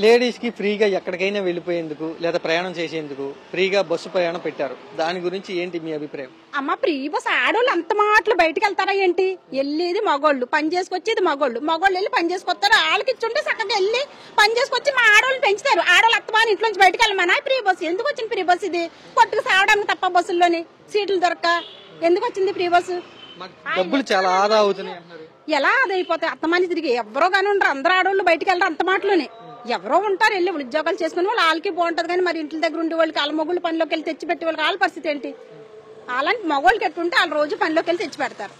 Ladies కి ఫ్రీగా ఎక్కడికైనా వెళ్ళిపోయేందుకు లేదా ప్రయాణం చేసేందుకు ఫ్రీగా బస్సు ప్రయాణం పెట్టారు. దాని గురించి ఏంటి మీ అభిప్రాయం? అమ్మ ఫ్రీ బస్ ఆడోళ్ళు అంత మాటలు బయటకు వెళ్తారా ఏంటి? వెళ్ళేది మగోళ్ళు, పని చేసుకొచ్చేది మగోళ్ళు వెళ్ళి పని చేసుకొస్తారు. వాళ్ళకి ఇచ్చుంటే చక్కగా వెళ్ళి పని చేసుకొచ్చి మా ఆడోళ్ళు పెంచుతారు. ఆడోళ్ళు అత్తమాని ఇంట్లో నుంచి బయటకు వెళ్ళమన్నా ఫ్రీ బస్ ఎందుకు వచ్చింది? ఫ్రీ బస్ ఇది కొట్టుకు సావడానికి తప్ప బస్సుల్లోని సీట్లు దొరక్క ఎందుకు వచ్చింది ఫ్రీ బస్సు? డబ్బులు చాలా ఆదా అవుతున్నాయి అంటున్నారు. ఎలా అదైపోతాయి? అత్తమాని తిరిగి ఎవరో కానీ ఉండరు, అందరూ ఆడోళ్ళు బయటకు వెళ్ళరు అంత మాటలోనే. ఎవరో ఉంటారు వెళ్ళి ఉద్యోగాలు చేసుకుని వాళ్ళు వాళ్ళకి బాగుంటది కానీ మరి ఇంటి దగ్గర ఉండే వాళ్ళకి వాళ్ళ మొగుళ్ళు పనిలోకి వెళ్ళి తెచ్చి పెట్టి వాళ్ళకి వాళ్ళ పరిస్థితి ఏంటి? అలాంటి మగవాళ్ళకి ఎట్టుంటే వాళ్ళు రోజు పనిలోకి వెళ్ళి తెచ్చి పెడతారు.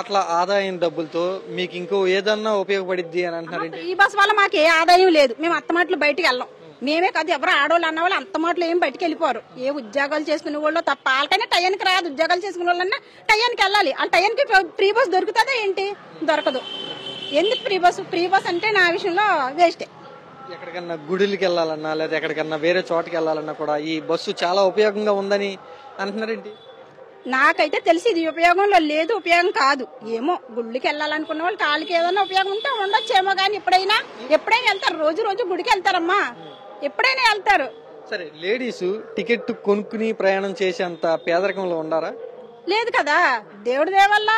అట్లా ఆదాయం డబ్బులతో మీకు ఇంకో ఏదన్నా ఉపయోగపడిద్ది అని అంటున్నారు. ఈ బస్ వల్ల మాకు ఏ ఆదాయం లేదు. మేము అత్తమాటలు బయటకు వెళ్ళాం. మేమే కాదు ఎవరు ఆడవాళ్ళు అన్న వాళ్ళు అంత మాటలు ఏం బయటకు వెళ్ళిపోరు. ఏ ఉద్యోగాలు చేసుకునే వాళ్ళు తప్ప వాళ్ళకైనా టయానికి రాదు. ఉద్యోగాలు చేసుకునే వాళ్ళన్నా టయానికి వెళ్ళాలి. ఆ టయానికి ఫ్రీ బస్ దొరుకుతుందా ఏంటి? దొరకదు. ఎందుకు ఫ్రీ బస్ అంటే నా విషయంలో వేస్టే. ఎక్కడికన్నా గుడికి వెళ్ళాలన్నా లేదా ఎక్కడికన్నా వేరే చోటకి వెళ్ళాలన్నా కూడా ఈ బస్సు చాలా ఉపయోగంగా ఉందని అంటున్నారేంటి? నాకైతే తెలిసి ఇది ఉపయోగంలో లేదు, ఉపయోగం కాదు. ఏమో గుళ్ళకి వెళ్ళాలనుకున్న వాళ్ళు కాళ్ళకి ఏదైనా ఉపయోగం ఉంటే ఉండొచ్చేమో కానీ ఎప్పుడైనా వెళ్తారు. రోజు గుడికి వెళ్తారమ్మా, ఎప్పుడైనా వెళ్తారు. సరే, లేడీస్ టికెట్ కొనుక్కుని ప్రయాణం చేసేంత పేదరికంలో ఉండారా? లేదు కదా. దేవుడి దేవల్ల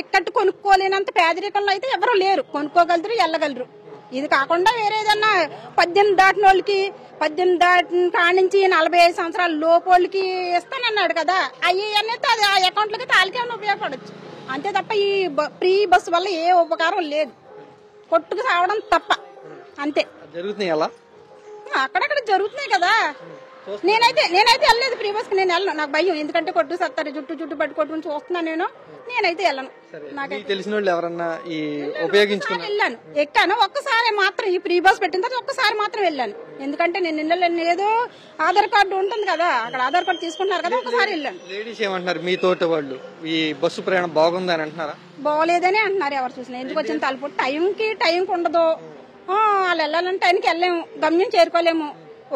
టికెట్ కొనుక్కోలేనంత పేదరికంలో అయితే ఎవరు లేరు. కొనుక్కోగలరు, వెళ్ళగలరు. ఇది కాకుండా వేరే ఏదన్నా 18 దాటిన వాళ్ళకి 18 దాటిన కాడి నుంచి 45 సంవత్సరాల లోపు వాళ్ళకి ఇస్తానన్నాడు కదా. అవి అనేది అది ఆ అకౌంట్లకి తాలికేమైనా ఉపయోగపడచ్చు అంతే తప్ప ఈ ఫ్రీ బస్సు వల్ల ఏ ఉపకారం లేదు. కొట్టుకు సావడం తప్ప అంతే. జరుగుతున్నాయి అలా అక్కడక్కడ జరుగుతున్నాయి కదా. నేనైతే వెళ్ళలేదు ఫ్రీ బస్ కి. నేను వెళ్ళను, నాకు భయం. ఎందుకంటే కొట్టు సత్తారు చుట్టూ పట్టుకొట్టుకుని చూస్తున్నాను. నేనైతే వెళ్ళను. నాకు తెలిసిన వాళ్ళు ఎవరన్నా ఈ ఉపయోగించుకున్నా వెళ్ళాను, ఎక్కాను. ఒక్కసారి మాత్రం ఈ ఫ్రీ బస్ పెట్టిన తర్వాత ఒక్కసారి మాత్రం వెళ్ళాను. ఎందుకంటే నేను ఏదో ఆధార్ కార్డు ఉంటుంది కదా, అక్కడ ఆధార్ కార్డు తీసుకుంటున్నారు కదా, ఒకసారి వెళ్ళాను. లేడీస్ ఏమంటున్నారు మీ తోట వాళ్ళు? ఈ బస్సు ప్రయాణం బాగుందని అంటున్నారా? బాగోలేదని అంటున్నారు ఎవరు చూసినా. ఎందుకు వచ్చిన తలుపు టైంకి ఉండదు. వాళ్ళు వెళ్ళాలంటే టైంకి వెళ్ళలేము, గమ్యం చేరుకోలేము.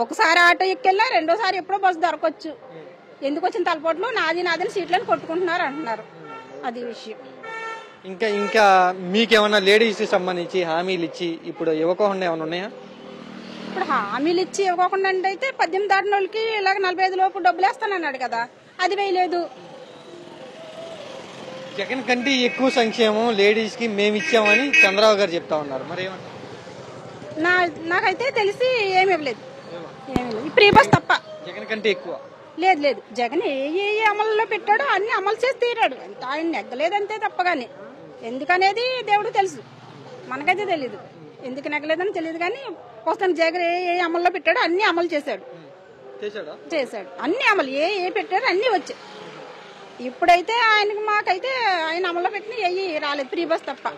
ఒకసారి ఆటో ఎక్కెళ్ళా, రెండోసారి ఎప్పుడో బస్సు దొరకవచ్చు. ఎందుకు వచ్చిన తలపోట్లు నాది సీట్లను కొట్టుకుంటున్నారు అంటున్నారు. అది విషయం. ఇంకా మీకేమన్నా లేడీస్ సంబంధించి హామీలు ఇచ్చి ఇప్పుడు ఇవ్వకుండా ఏమైనా ఉన్నాయా? ఇప్పుడు హామీలు ఇచ్చి ఇవ్వకుండా అంటే అయితే 18 దాటిన వాళ్ళకి ఇలాగ 45 లోపు డబ్బులు వేస్తానన్నాడు కదా, అది వేయలేదు. జగన్ కంటే ఎక్కువ సంక్షేమం లేడీస్ కి మేము ఇచ్చామని చంద్రబాబు గారు చెప్తా ఉన్నారు. మరి ఏమంటారు? నాకైతే తెలిసి ఏమి ఇవ్వలేదు. ఈ ఫ్రీ బస్ తప్ప. జగన్ కంటే ఎక్కువ లేదు. జగన్ ఏ అమలులో పెట్టాడో అన్ని అమలు చేసి తీరాడు. ఆయన నెగ్గలేదంతే తప్పగాని. ఎందుకనేది దేవుడు తెలుసు, మనకైతే తెలీదు. ఎందుకు నెగ్గలేదని తెలియదు కానీ వస్తాను జగన్ ఏ అమల్లో పెట్టాడో అన్ని అమలు చేశాడు. అన్ని అమలు ఏ పెట్టాడో అన్ని వచ్చాయి. ఇప్పుడైతే మాకైతే ఆయన అమల్లో పెట్టిన ఏ రాలేదు, ఫ్రీ బస్ తప్ప.